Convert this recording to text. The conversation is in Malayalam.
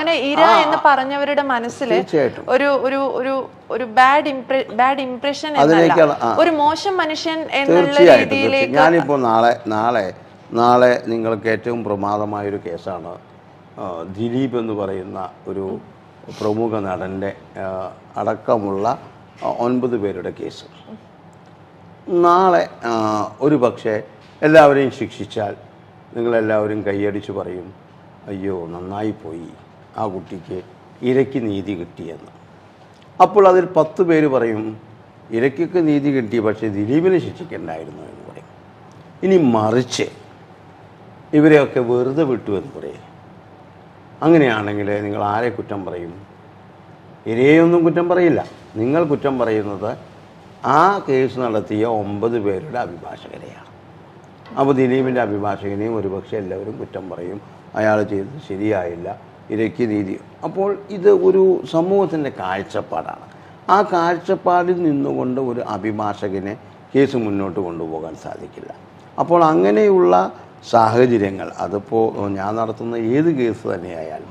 അങ്ങനെ ഇര എന്ന് പറഞ്ഞവരുടെ മനസ്സിൽ ഒരു ഒരു ഒരു ഒരു ബാഡ് ഇംപ്രഷൻ എന്നല്ല, ഒരു മോശം മനുഷ്യൻ എന്നുള്ള രീതിയിലേക്ക്. ഞാനിപ്പോൾ നാളെ നിങ്ങൾക്ക് ഏറ്റവും പ്രമാദമായൊരു കേസാണ് ദിലീപ് എന്ന് പറയുന്ന ഒരു പ്രമുഖ നടൻ്റെ അടക്കമുള്ള 9 പേരുടെ കേസ്. നാളെ ഒരു പക്ഷേ എല്ലാവരെയും ശിക്ഷിച്ചാൽ നിങ്ങളെല്ലാവരും കൈയടിച്ച് പറയും, അയ്യോ നന്നായിപ്പോയി, ആ കുട്ടിക്ക് ഇരയ്ക്ക് നീതി കിട്ടിയെന്ന്. അപ്പോൾ അതിൽ 10 പേര് പറയും, ഇരയ്ക്കൊക്കെ നീതി കിട്ടി, പക്ഷേ ദിലീപിനെ ശിക്ഷിക്കണ്ടായിരുന്നു എന്ന് പറയും. ഇനി മറിച്ച് ഇവരെയൊക്കെ വെറുതെ വിട്ടു എന്ന് പറയും. അങ്ങനെയാണെങ്കിൽ നിങ്ങൾ ആരെ കുറ്റം പറയും? ഇരയൊന്നും കുറ്റം പറയില്ല. നിങ്ങൾ കുറ്റം പറയുന്നത് ആ കേസ് നടത്തിയ 9 പേരുടെ അഭിഭാഷകരെയാണ്. അപ്പോൾ ദിലീപിൻ്റെ അഭിഭാഷകനെയും ഒരുപക്ഷെ എല്ലാവരും കുറ്റം പറയും, അയാൾ ചെയ്തത് ശരിയായില്ല, ഇരയ്ക്ക് നീതി. അപ്പോൾ ഇത് ഒരു സമൂഹത്തിൻ്റെ കാഴ്ചപ്പാടാണ്. ആ കാഴ്ചപ്പാടിൽ നിന്നുകൊണ്ട് ഒരു അഭിഭാഷകനെ കേസ് മുന്നോട്ട് കൊണ്ടുപോകാൻ സാധിക്കില്ല. അപ്പോൾ അങ്ങനെയുള്ള സാഹചര്യങ്ങൾ, അതിപ്പോൾ ഞാൻ നടത്തുന്ന ഏത് കേസ് തന്നെയായാലും